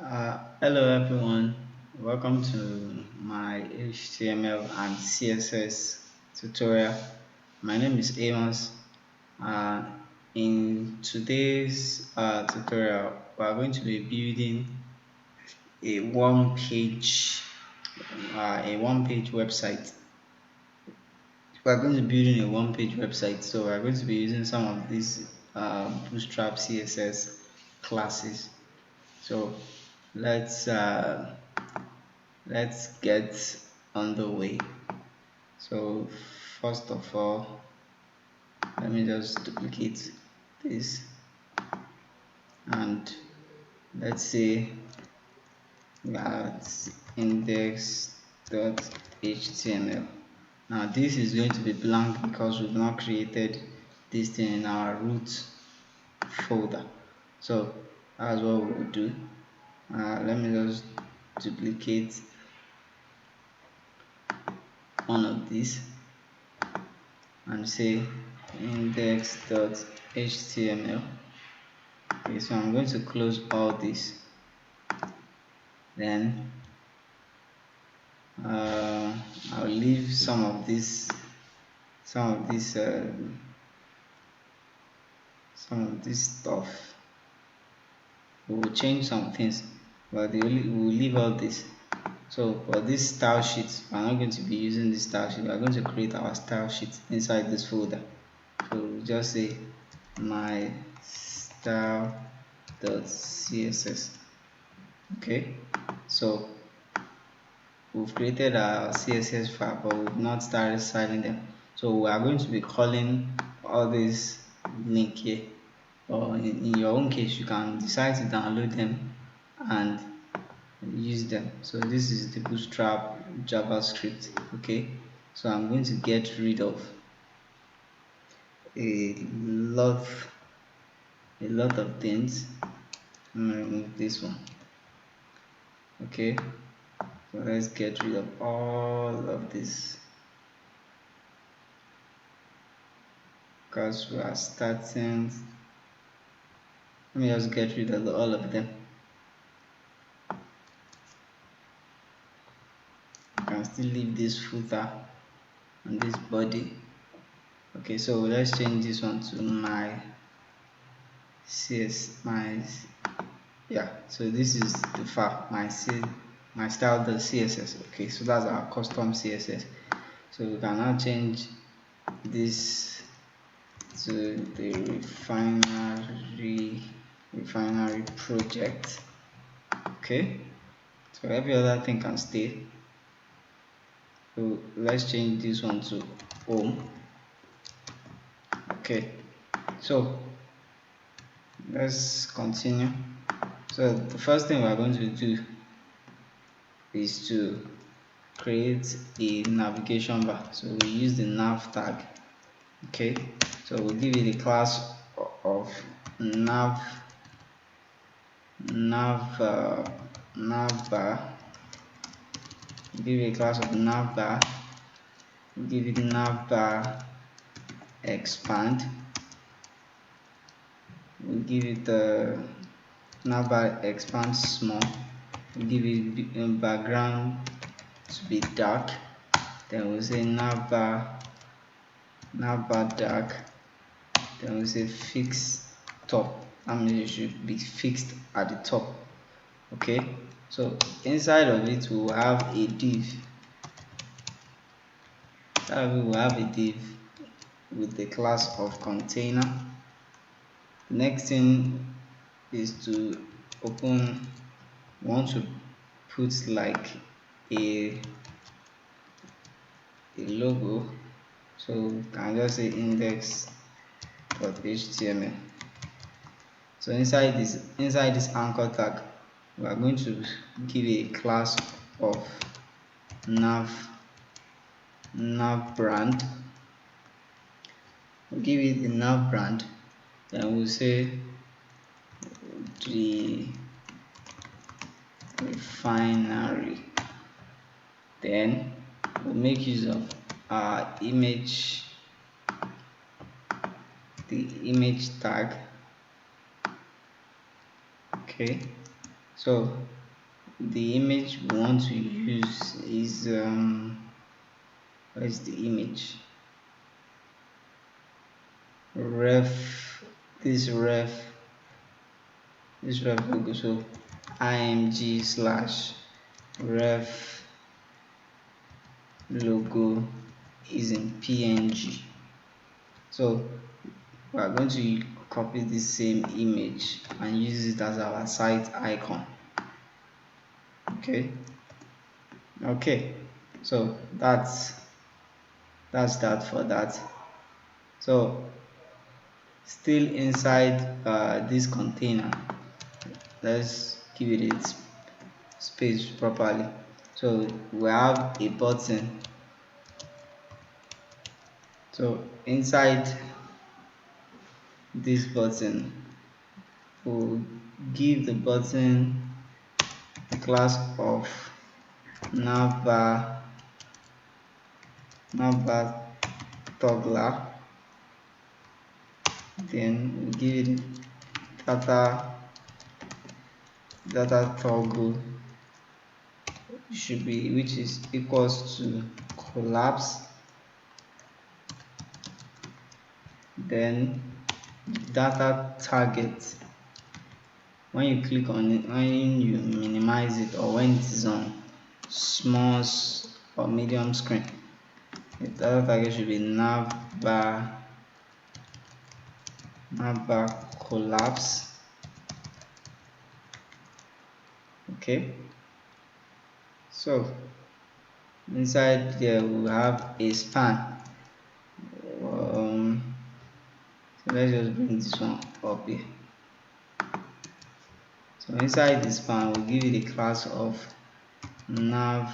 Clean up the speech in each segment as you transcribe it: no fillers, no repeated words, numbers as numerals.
Hello everyone, welcome to my HTML and CSS tutorial. My name is Amos. Uh, in today's tutorial, we are going to be building a one-page website. We are going to be building a one-page website, so we are going to be using some of these Bootstrap CSS classes. So let's uh, let's get on the way. So first of all, let me just duplicate this, and let's say that's index.html. Now this is going to be blank because we've not created this thing in our root folder. So that's what we will do. Let me just duplicate one of these and say index.html. Okay, so I'm going to close all this. Then I'll leave some of this stuff. We will change some things, but we will leave all this. So for this style sheet, we're not going to be using this style sheet. We're going to create our style sheet inside this folder. So we'll just say my style.css. Okay, so we've created our CSS file, but we've not started styling them. So we are going to be calling all these link here, or in your own case you can decide to download them and use them. So this is the Bootstrap JavaScript. Okay, so I'm going to get rid of a lot of things. I'm going to remove this one. Okay, so let's get rid of all of this, because we are starting. Let me just get rid of all of them. I can still leave this footer and this body. Okay, so let's change this one to my so this is the file, my style.css. Okay, so that's our custom CSS. So we can now change this to the refinery project. Okay, so every other thing can stay. So let's change this one to home. Okay, so let's continue. So the first thing we're going to do is to create a navigation bar. So we use the nav tag. Okay, so we'll give it a class of nav bar. Give it a class of nav bar. Give it nav bar expand. We'll give it the nav bar expand small. We'll give it background to be dark. Then we'll say nav bar dark. Then we'll say fix top. That means it should be fixed at the top. Okay, so inside of it we will have a div. We will have a div with the class of container. Next thing is to open. We want to put like a logo, so we can just say index.html. So inside this anchor tag, we are going to give a class of nav brand. We'll give it the nav brand, then we'll say the refinery. Then we'll make use of our image, the image tag. Okay, So the image we want to use is where's the image? Ref, this ref, this ref logo. So img slash ref logo is in png. So we are going to copy this same image and use it as our site icon. Okay, so that's that for that. So still inside this container, let's give it its space properly. So we have a button. So inside this button, we'll give the button a class of navbar toggler. Then we'll give it data toggle should be, which is equals to collapse. Then data target, when you click on it, when you minimize it, or when it is on small or medium screen, the data target should be navbar collapse. Okay, so inside there we have a span. So let's just bring this one up here. So inside this span, we'll give it a class of navbar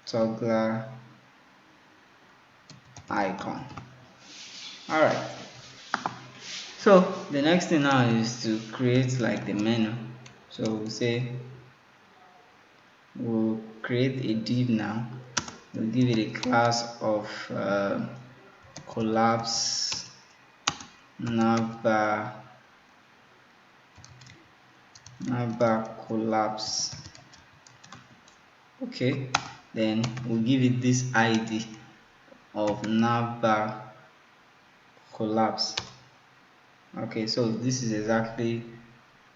toggler icon. Alright, so the next thing now is to create like the menu. So we'll say we'll create a div now. We'll give it a class of collapse navbar collapse. Okay, then we'll give it this ID of navbar collapse. Okay, so this is exactly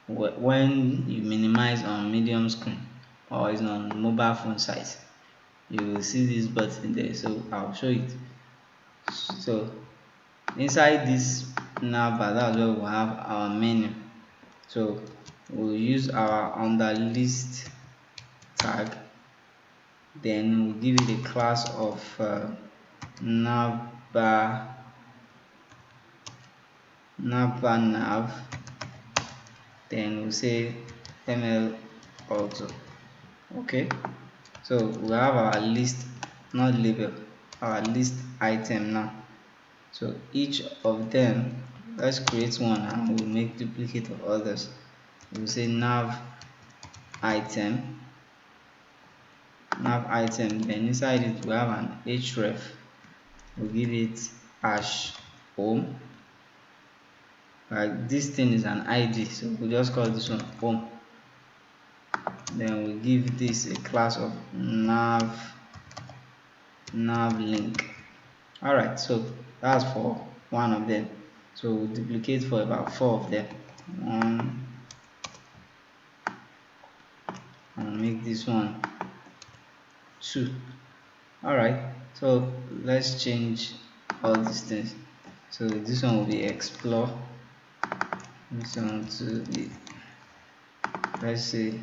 when you minimize on medium screen or is on mobile phone size, you will see this button there. So I'll show it. So inside this navbar, that's where we'll have our menu. So we'll use our under list tag, then we'll give it a class of navbar nav, then we'll say ml auto. Okay, so we have our list, not label, our list item now. So each of them, let's create one and we'll make duplicate of others. We'll say nav item, then inside it we have an href. We'll give it hash home. Like this thing is an id, so we'll just call this one home. Then we'll give this a class of nav link. Alright, so that's for one of them. So we'll duplicate for about 4 of them. One, and make this one 2. Alright, so let's change all these things. So this one will be explore, this one to be, let's say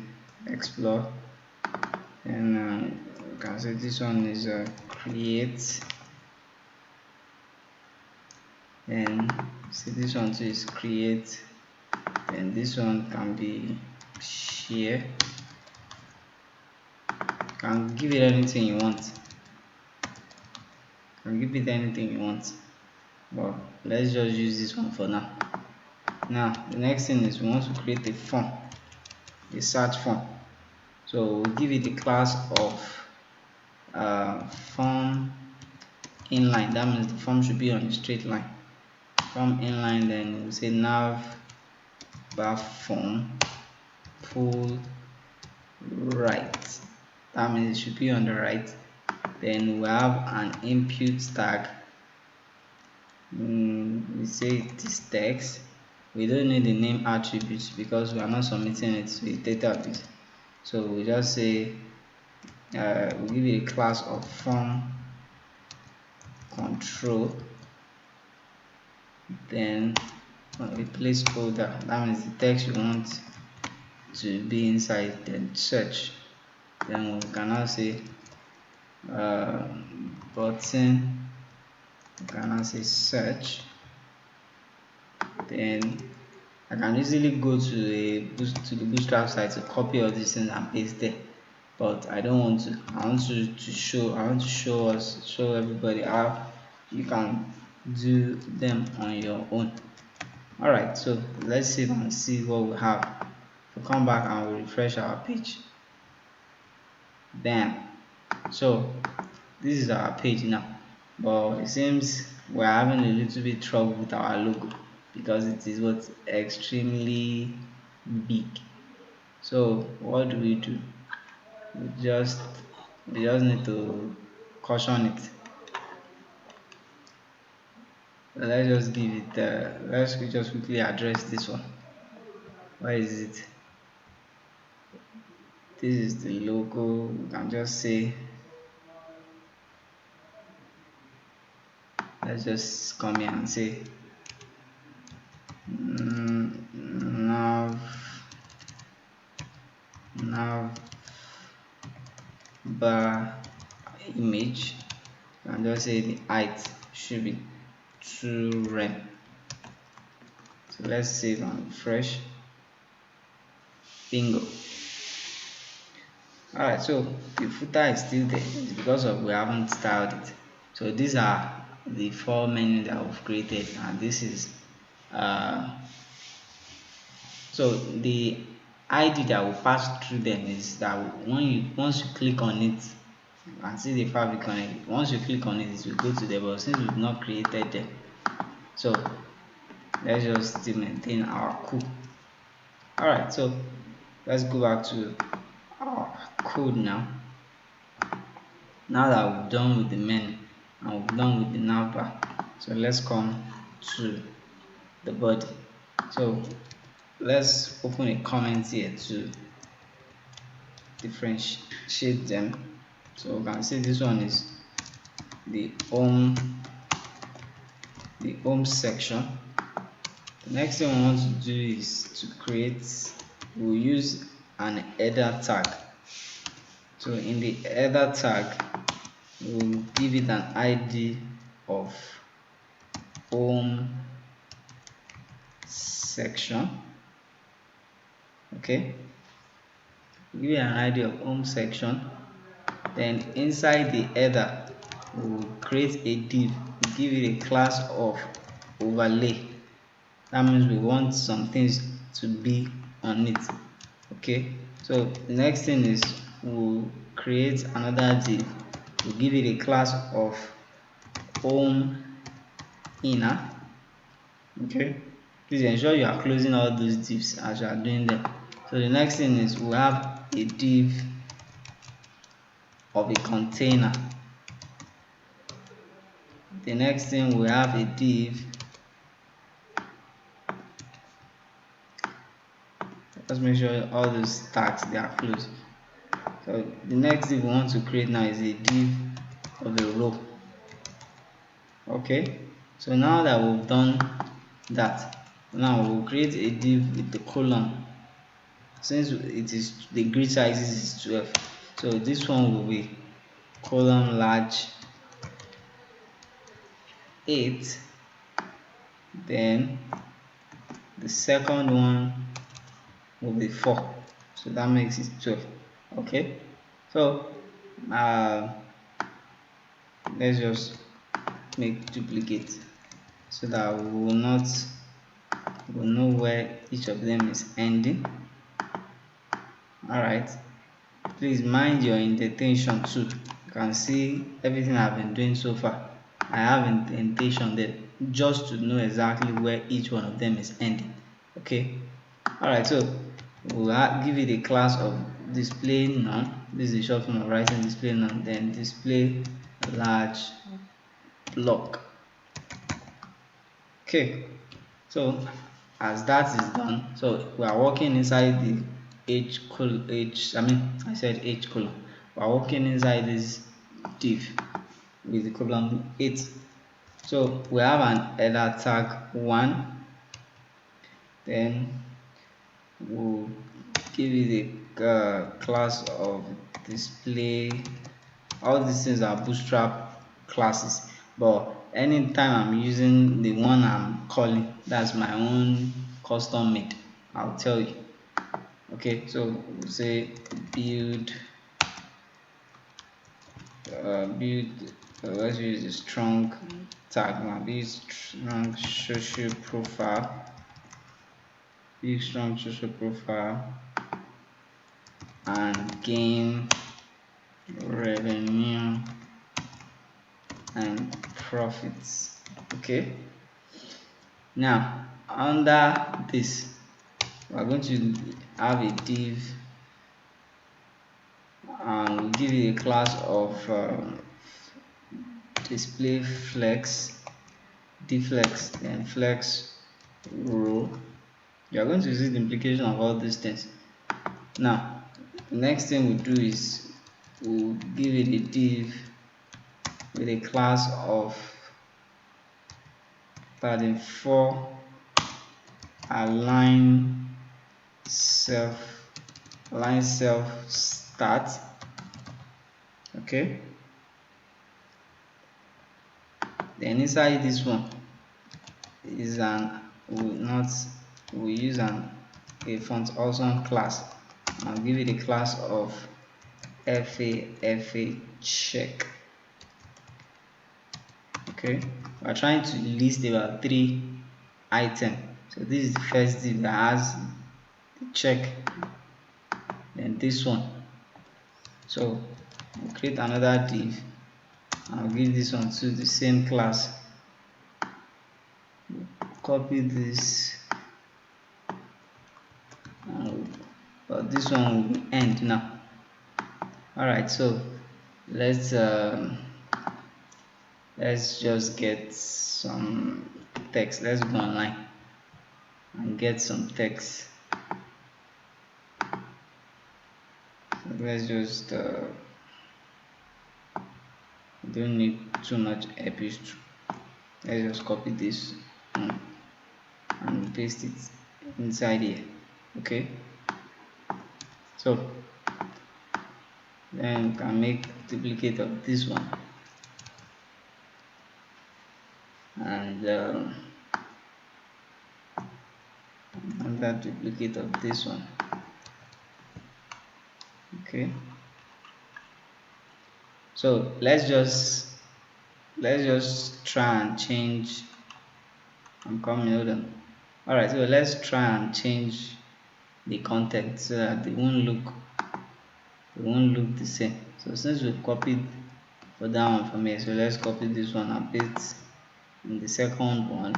explore, and you can say this one is create, and see this one too is create, and this one can be share. You can give it anything you want. But let's just use this one for now. Now the next thing is we want to create a form, a search form. So we'll give it a class of form inline. That means the form should be on a straight line. Form inline, then we'll say nav bar form pull right. That means it should be on the right. Then we have an input tag. We say it is text. We don't need the name attributes because we are not submitting it to a database. So we just say we give it a class of form control, then a placeholder. That means the text you want to be inside, then search. Then we can now say button, we can now say search. Then I can easily go to the Bootstrap site to copy all these things and paste there, but I don't want to. I want to show everybody how you can do them on your own. Alright, so let's save and see what we have. We'll come back and we'll refresh our page. Bam. So this is our page now, but it seems we're having a little bit trouble with our logo because it is what extremely big. So what do? We just need to caution it. Let's just give it let's just quickly address this one. Where is it? This is the logo. We can just say, let's just come here and say nav bar image, and just say the height should be 2 rem. So let's save and refresh. Bingo. Alright, so the footer is still there. It's because of we haven't styled it. So these are the 4 menus that we've created, and this is so the ID that will pass through them is that once you click on it and see the fabric on it, once you click on it, it will go to there. But since we've not created them, so let's just still maintain our code. Alright, so let's go back to our code now. Now that we've done with the menu and we've done with the navbar, so let's come to the body. So let's open a comment here to differentiate them. So we can see this one is the home section. The next thing we want to do is to create, we'll use an header tag. So in the header tag, we'll give it an ID of home section. Okay, give it an ID of home section. Then inside the header, we'll create a div. We'll give it a class of overlay. That means we want some things to be on it. Okay, so the next thing is we'll create another div. We'll give it a class of home inner. Okay, please ensure you are closing all those divs as you are doing them. So the next thing is we'll have a div of a container. The next thing we have a div. Let's make sure all those tags they are closed. So the next div we want to create now is a div of a row. Okay, so now that we've done that, now we'll create a div with the column. Since it is the grid size is 12, so this one will be column large 8. Then the second one will be 4, so that makes it 12. Okay, so let's just make duplicate so that we will know where each of them is ending. Alright, please mind your indentation too. You can see everything I've been doing so far. I have indentation there just to know exactly where each one of them is ending. Okay, Alright, so we'll give it a class of display none. This is the short form of writing display none, then display large block. Okay, so as that is done, so we are working inside the I said h colon. We are working inside this div with the column 8. So we have an header tag 1, then we'll give it a class of display. All these things are bootstrap classes, but anytime I'm using the one I'm calling, that's my own custom made, I'll tell you. Okay, so we'll say build let's use a strong tag now. Build strong social profile, build strong social profile, and gain revenue and profits. Okay, now under this we are going to have a div and we'll give it a class of display flex, deflex, then flex row. You are going to see the implication of all these things. Now the next thing we do is we'll give it a div with a class of 34 align self start. Okay, then inside this one is we use a font awesome class. I'll give it a class of fa check. Okay, we're trying to list about 3 items. So this is the first div that has the check, then this one. So we'll create another div. I'll give this one to the same class. Copy this, but this one will end now. Alright, so let's just get some text. Let's go online and get some text. So let's just don't need too much epic. Let's just copy this and paste it inside here. Okay, so then we can make duplicate of this one and another duplicate of this one. Okay, so let's just try and change. I'm coming, hold on. Alright, so let's try and change the content so that they won't look the same. So since we've copied for that one from here, so let's copy this one and paste in the second one.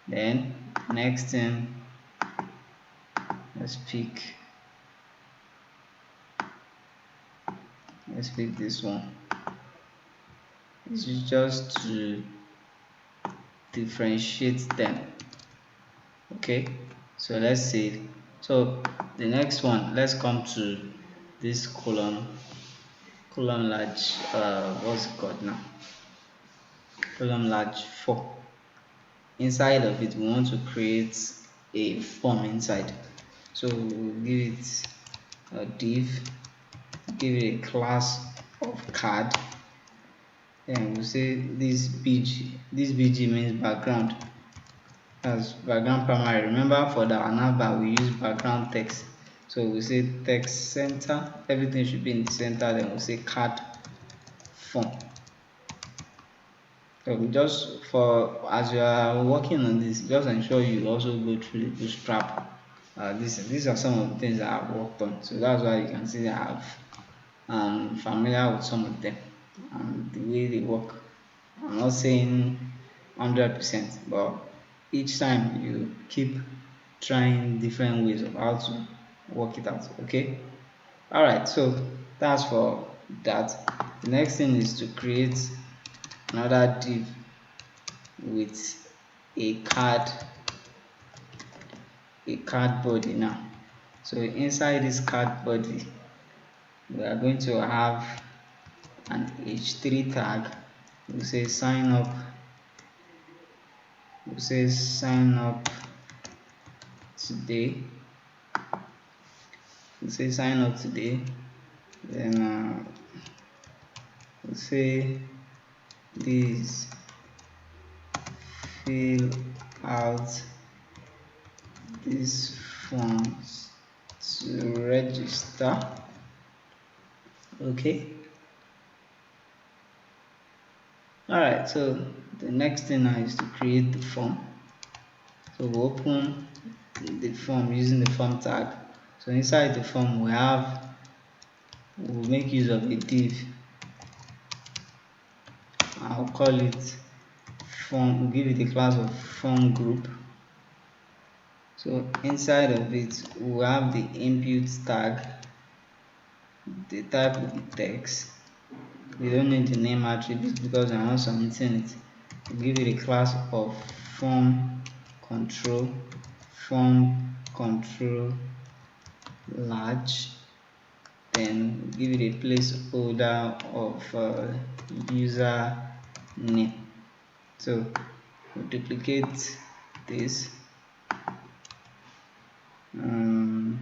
Then next thing, let's pick this one. This is just to differentiate them. Okay, so let's save. So the next one, let's come to this column large, what's it called now? Column large 4. Inside of it, we want to create a form inside. So we'll give it a div, give it a class of card, and we'll say this bg means background. As background primary. Remember for the navbar we use background text. So we say text center, everything should be in the center, then we'll say card form. So we just as you are working on this, just ensure you also go through the bootstrap. These are some of the things that I've worked on. So that's why you can see that I'm familiar with some of them and the way they work. I'm not saying 100%, but each time you keep trying different ways of how to work it out. Okay. All right, so that's for that. The next thing is to create another div with a card body now. So inside this card body, we are going to have an h3 tag. We say sign up. We say sign up today. We say sign up today. Then we say this fill out these forms to register. Okay. All right, so the next thing now is to create the form. So we open the form using the form tag. So inside the form we'll make use of a div. I'll call it form. We'll give it a class of form group. So inside of it, we'll have the input tag. The type will be text. We don't need the name attribute because I'm not submitting it. We'll give it a class of form control large. Then give it a placeholder of user name. So we'll duplicate this and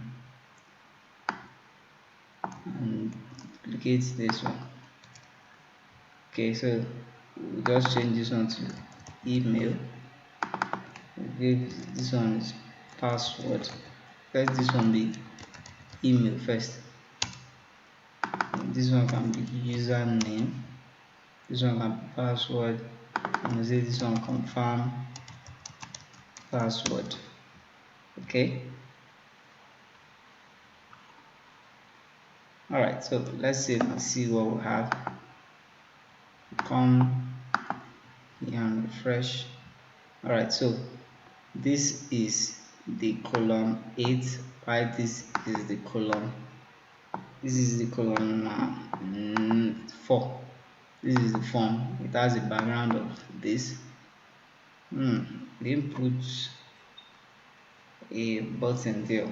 duplicate this one. Okay, so we'll just change this one to email. We'll give this one is password. Let this one be email first. This one can be username. This one can be password. And we'll say this one confirm password. Okay. Alright, so let's save and see what we have. Come here and refresh. Alright, so this is the column 8, while this is the column 4. This is the form. It has a background of this. We didn't put a button there.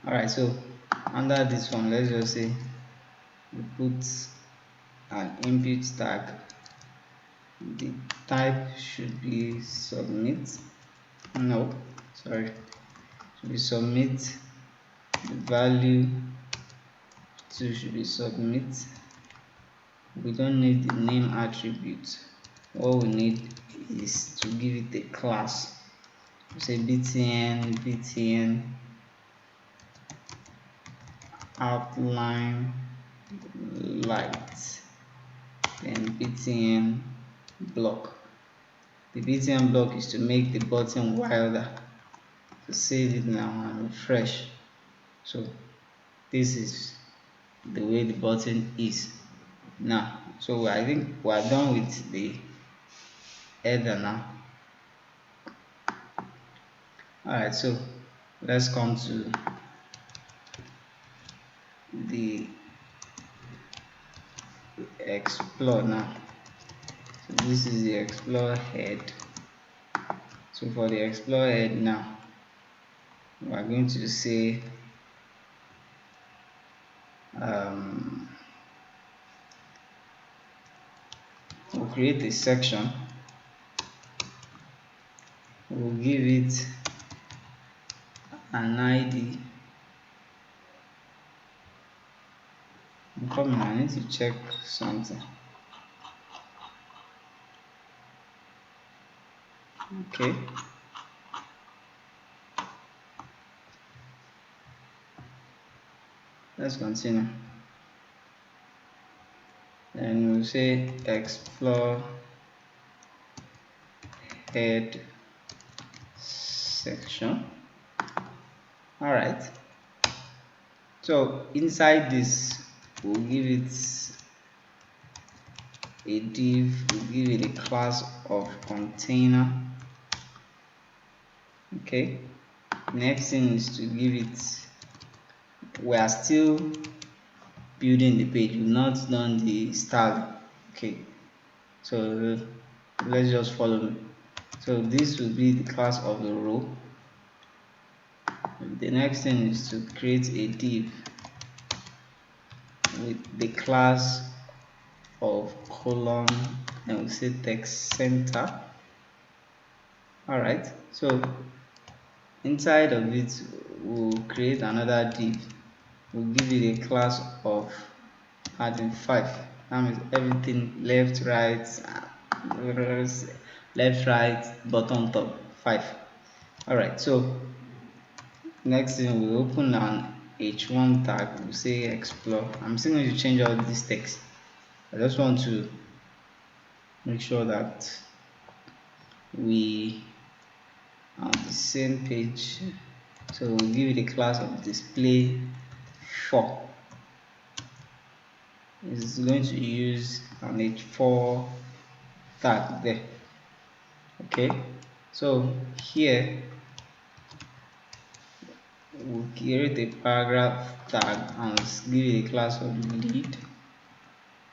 Alright, so under this one, let's just say we put an input tag. The type should be submit. No, sorry. Should be submit. The value should be submit. We don't need the name attribute. All we need is to give it a class. Say btn outline light, then btn block. The btn block is to make the button wilder. To save it now and refresh. So this is the way the button is now. So I think we are done with the header now. Alright, so let's come to the explore now. So this is the explore head. So for the explore head now, we are going to say we'll create a section. We'll give it an ID. I'm coming, I need to check something. Okay. Let's continue. Then we'll say explore head section. Alright. So inside this, we'll give it a div, we'll give it a class of container. Okay, next thing is to give it, we are still building the page, we've not done the styling. Okay, so let's just follow me. So this will be the class of the row. The next thing is to create a div with the class of column, and we say text center. All right, so inside of it we'll create another div. We'll give it a class of adding 5. That means everything left, right, left, right, bottom, top, 5. All right, so next thing we open an h1 tag. We say explore. I'm still going to change all this text. I just want to make sure that we are on the same page. So we'll give it a class of display 4. It's going to use an h4 tag there. Okay, so here we'll create a paragraph tag and give it a class of lead.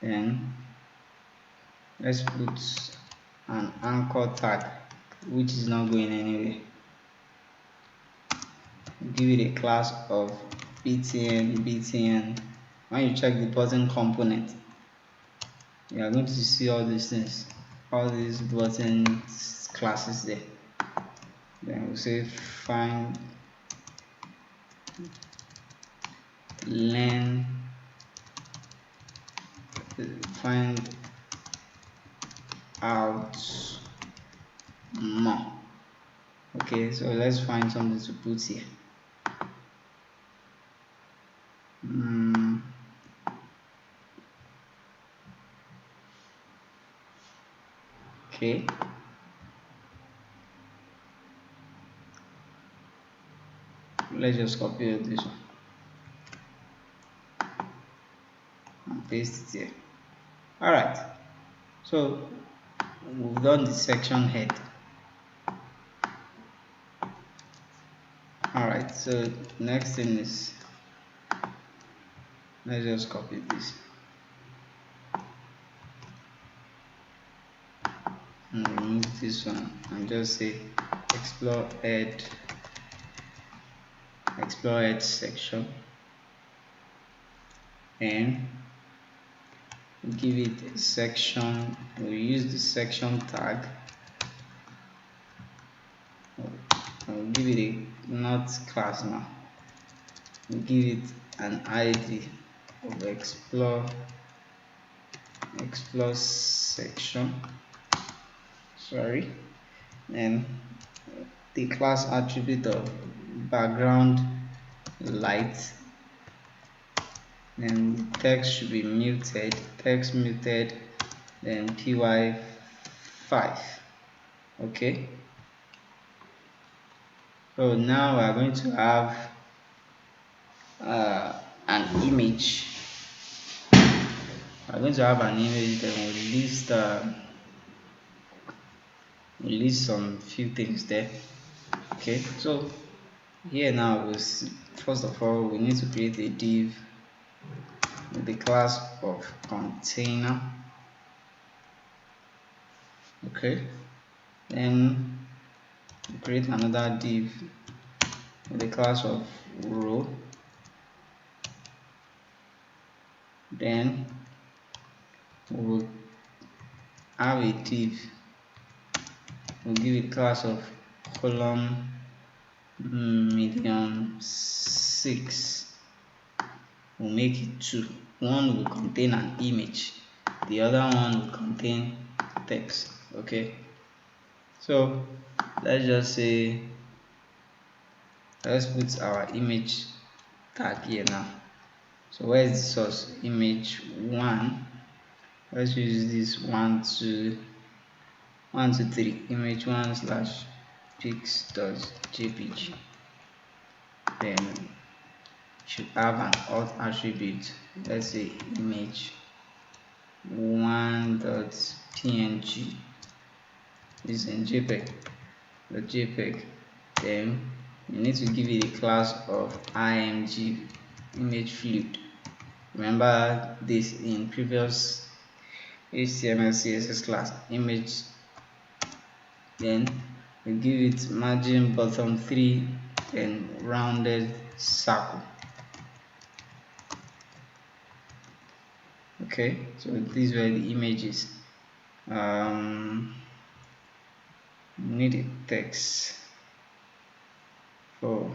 Then let's put an anchor tag which is not going anywhere. Give it a class of btn. When you check the button component, you are going to see all these things, all these button classes there. Then we'll say find learn, find out more. Okay, so let's find something to put here. Okay, let's just copy this one and paste it here. All right, so we've done the section head. All right, so next thing is, let's just copy this and remove this one and just say explore head section, and give it a section. We'll use the section tag. I'll give it a not class now. We'll give it an ID of explore section. Sorry, and the class attribute of background light, and text should be muted, text muted, then py5. Okay, so now we are going to have an image. We're going to have an image, then we'll list some few things there. Okay, so here now first of all we need to create a div with the class of container. Okay, then create another div with the class of row. Then we'll have a div, we'll give it class of column medium 6. We'll make it 2. One will contain an image, the other one will contain text. Okay, so let's just say, let's put our image tag here now. So where is the source? Image 1. Let's use this 1 to 3. Image 1 slash pics.jpg. Then should have an auth attribute. Let's say image 1.png is in JPEG. The JPEG. Then you need to give it a class of img image fluid. Remember this in previous HTML CSS class. Image, then we give it margin bottom 3, then rounded circle. Okay, so these were the images. Need a text for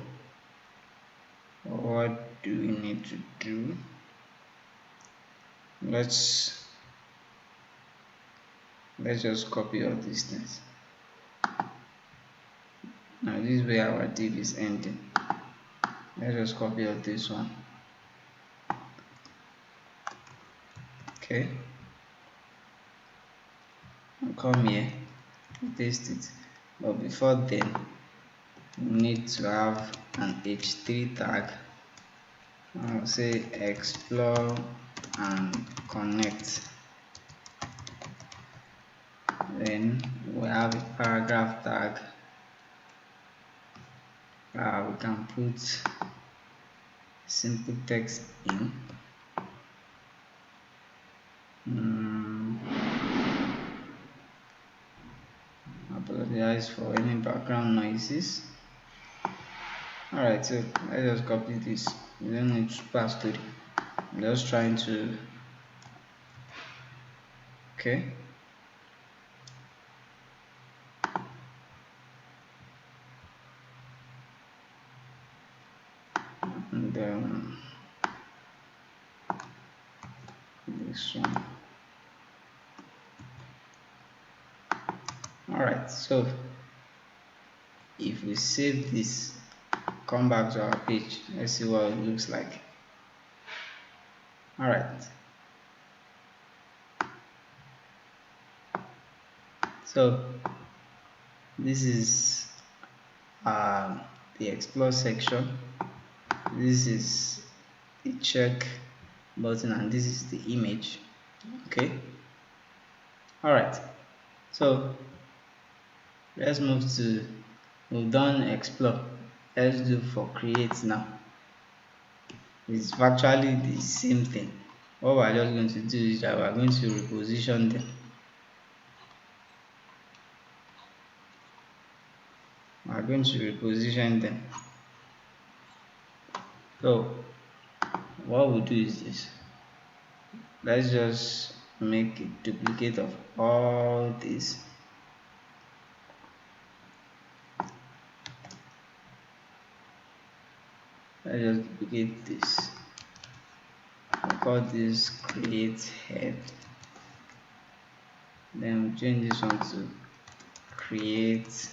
what do we need to do. Let's just copy all these things. Now this is where our div is ending. Let's just copy all this one. Okay, I'll come here, paste it, but before then we need to have an h3 tag. I'll say explore and connect. Then we have a paragraph tag. We can put simple text in. Apologize for any background noises. Alright, so let's just copy this. You don't need to pass to it. I'm just trying to. Okay. And this one. Alright, so if we save this, come back to our page, let's see what it looks like. Alright, so this is the explore section. This is the check button, and this is the image. Okay, alright, so let's move to, we've done explore, let's do for create now. It's virtually the same thing. What we're just going to do is that we're going to reposition them. We're going to reposition them. So what we'll do is this. Let's just make a duplicate of all this. Let's just duplicate this. We'll call this create head. Then we'll change this one to create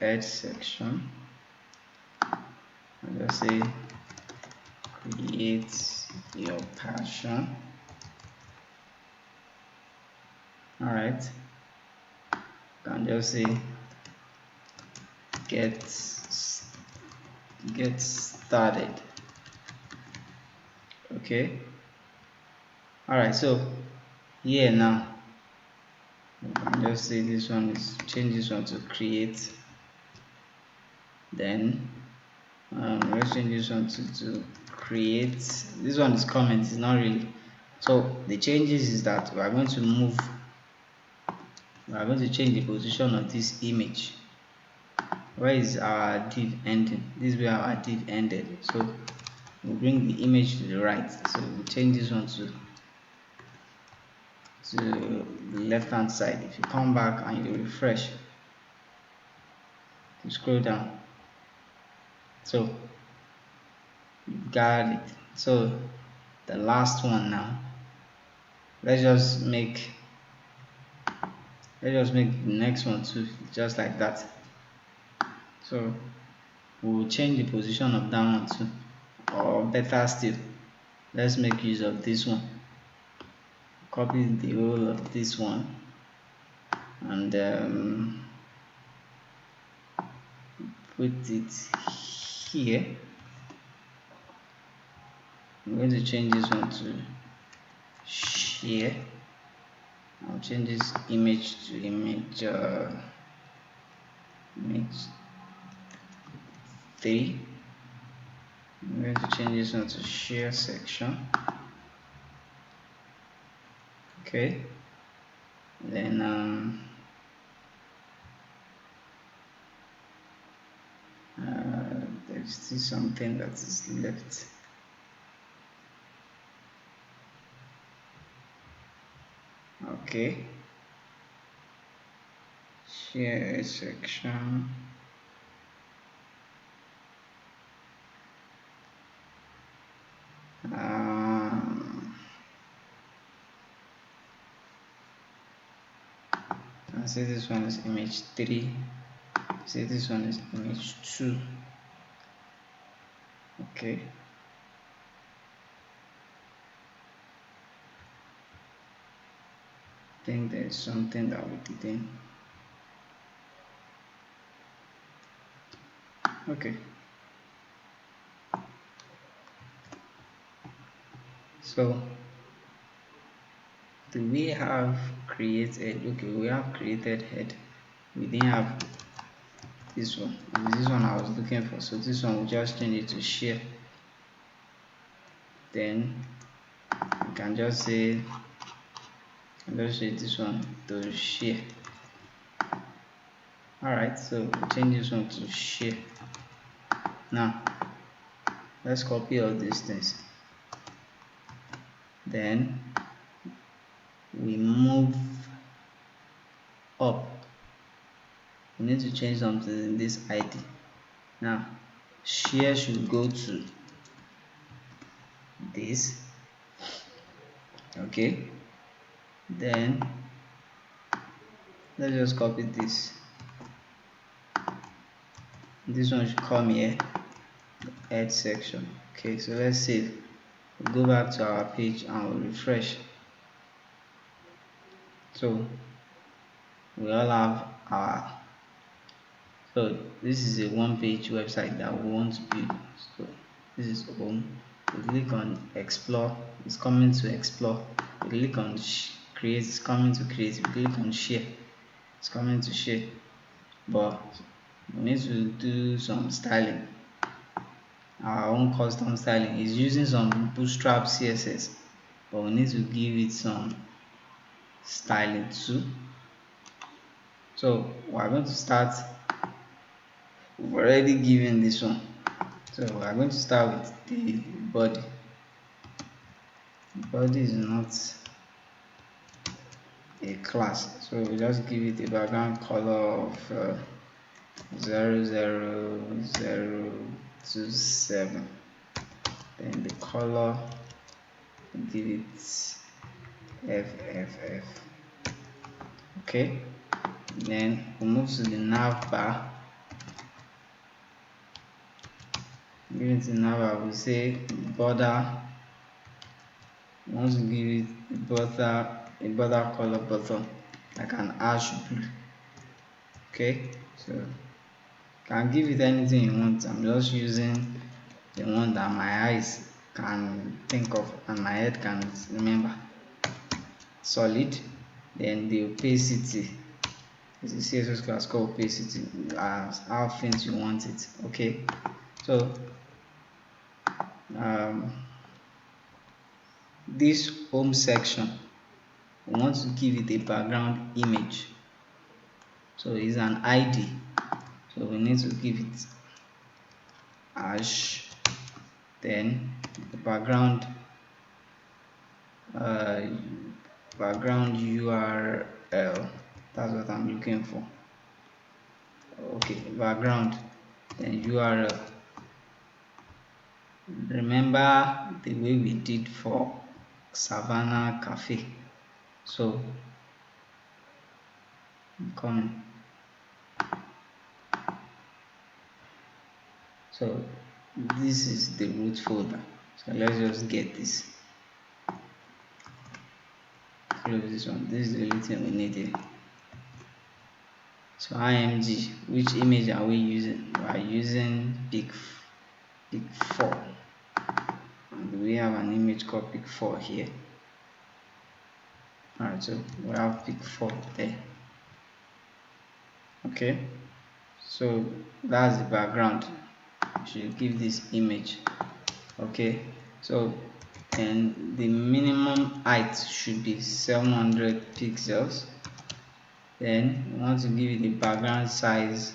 edge section. I'll just say create your passion. Alright, can just say get started. Okay, alright, so here now we can just say this one is, change this one to create. Then let's change this one to create. This one is comment, it's not really. So the changes is that we are going to move, we are going to change the position of this image. Where is our div ending? This is where our div ended. So we'll bring the image to the right. So we'll change this one to the left hand side. If you come back and you refresh, you scroll down, so you got it. So the last one now, let's just make the next one too, just like that. So we'll change the position of that one too, or better still, let's make use of this one. Copy the whole of this one and put it here. I'm going to change this one to share. I'll change this image to image image 3. I'm going to change this one to share section. Okay, then there's still something that is left. Okay, share section. I say this one is image 3. Say this one is image 2. Okay. I think there's something that we didn't. Okay. So do we have created? Okay, we have created head. We didn't have this one. This one I was looking for. So this one we just change it to share. Then you can just say, this one to share. Alright, so we'll change this one to share. Now let's copy all these things. Then we move up. We need to change something in this ID. Now share should go to this. Okay, then let's just copy this. This one should come here, add section. Okay, so let's save. We'll go back to our page and we'll refresh. So we all have our, so this is a one-page website that we want to build. So this is home. We click on explore, it's coming to explore. We click on create, it's coming to create. We click on share, it's coming to share. But we need to do some styling, our own custom styling. Is using some bootstrap CSS, but we need to give it some styling too. So we're going to start. We've already given this one, so we're going to start with the body. The body is not a class, so we just give it a background color of 00027. Then the color, give it FFF. Okay, then we move to the nav bar. Give it the nav bar, we say border. We want to give it a border color button, like an ash blue. Okay, so you can give it anything you want. I'm just using the one that my eyes can think of and my head can remember. Solid. Then the opacity, it's a CSS class called opacity, as how faint you want it. Okay, so this home section, we want to give it a background image, so it's an ID, so we need to give it hash, then the background URL, that's what I'm looking for. Okay, background, then URL. Remember the way we did for Savannah Cafe. So I'm coming. So this is the root folder. So let's just get this. Close this one. This is the only thing we need here. So img, which image are we using? We are using pic 4. And we have an image called pic 4 here. Alright, so we have pic 4 there. Okay, So that's the background. You should give this image. Okay, so and the minimum height should be 700 pixels. Then we want to give it the background size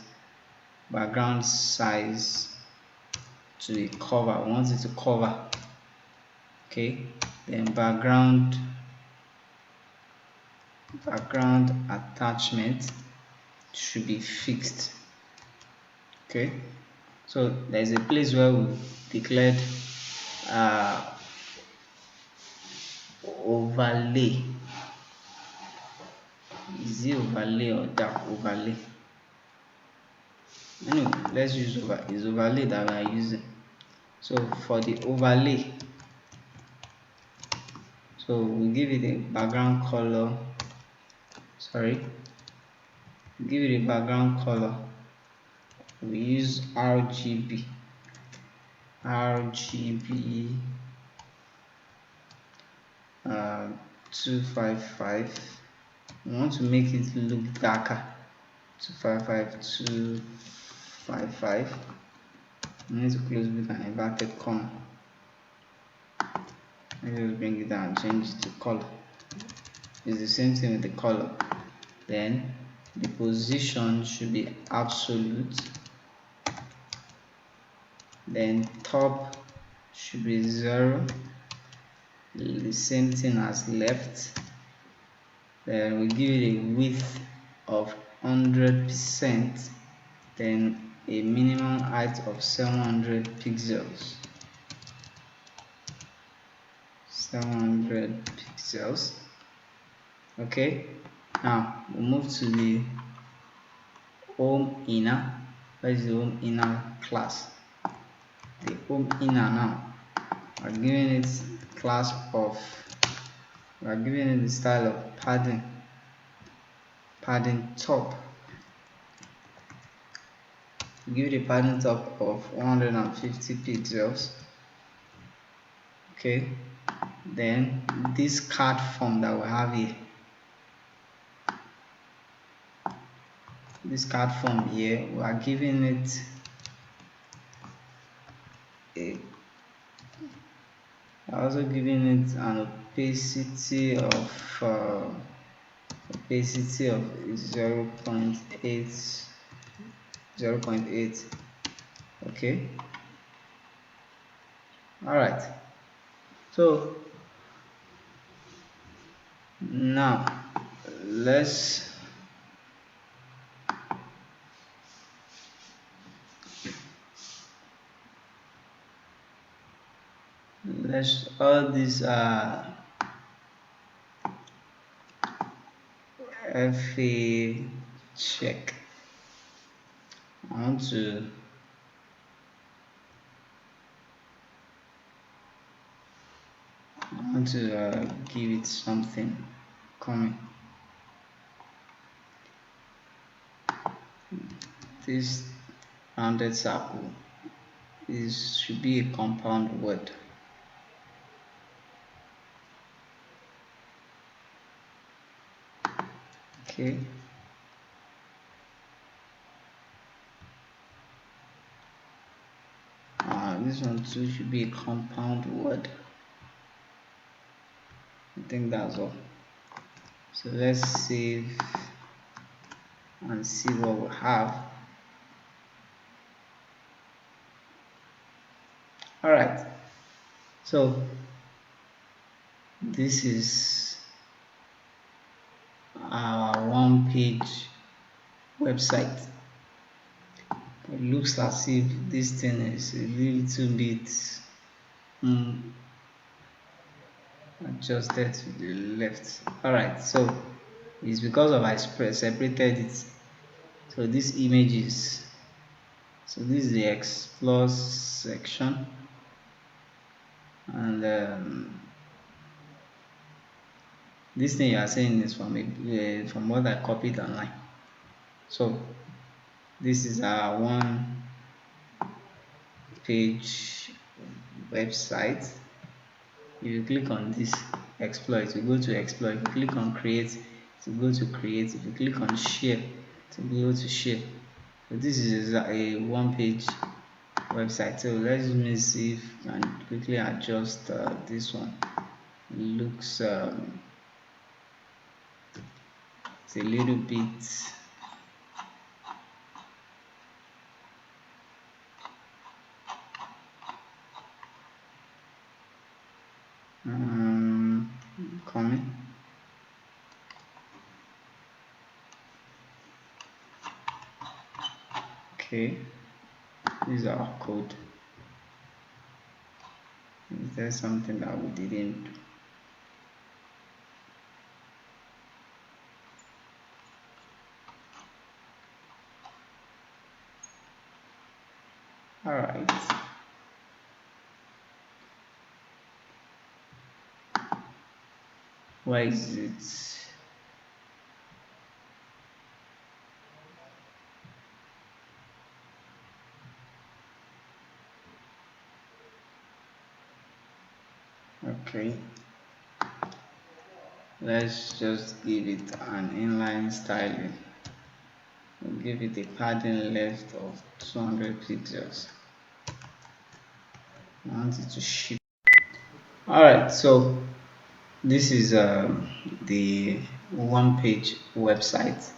to the cover. We want it to cover. Okay, then background attachment should be fixed. Okay, so there's a place where we declared overlay. Is it overlay or dark overlay? Anyway, let's use overlay that we are using. So for the overlay, so we give it a background color. Give it a background color. We use RGB 255. We want to make it look darker. 255. We need to close with an inverted comma. Let me just bring it down, change it to color. It's the same thing with the color. Then the position should be absolute. Then top should be 0. The same thing as left. Then we give it a width of 100%. Then a minimum height of 700 pixels. 700 pixels. Okay, now we'll move to the home inner. Where is the home inner class? The home inner now, we're giving it class of, we're giving it the style of padding top. Give it a padding top of 150 pixels. Okay, then this card form that we have here, we are giving it also giving it an opacity of 0.8. Okay, all right, so now let's all these FA check. I want to give it something coming. This rounded circle should be a compound word. Okay. This one too should be a compound word. I think that's all. So let's save and see what we have. All right. So this is our one-page website. It looks as if this thing is a little bit adjusted to the left. All right, so it's because of I separated it. So this image is, so this is the explore section, and this thing you are saying is from what I copied online. So this is our one page website. If you click on this explore, it will go to explore. If you click on create, it will go to create. If you click on share, it will go to share. So this is a one-page website. So let me see if I can quickly adjust this one. It looks it's a little bit coming. Okay, this is our code. Is there something that we didn't do? All right. Why is it? Okay, let's just give it an inline styling. We'll give it a padding left of 200 pixels. I want it to shift. All right, so this is the one-page website.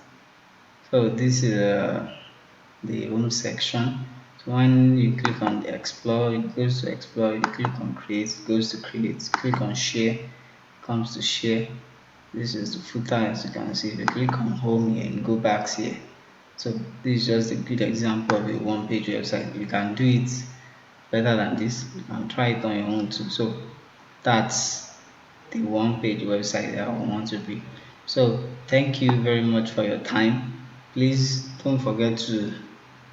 So this is the home section. So when you click on the explore, it goes to explore. You click on create, it goes to create. Click on share, comes to share. This is the footer, as you can see. If you click on home here and go back here, so this is just a good example of a one-page website. You can do it better than this. You can try it on your own too. So that's the one-page website that I want to be. So thank you very much for your time. Please don't forget to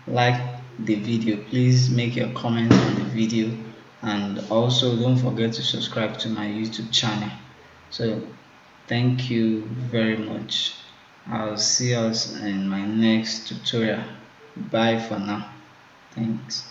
like the video. Please make your comments on the video, and also don't forget to subscribe to my YouTube channel. So thank you very much. I'll see us in my next tutorial. Bye for now. Thanks.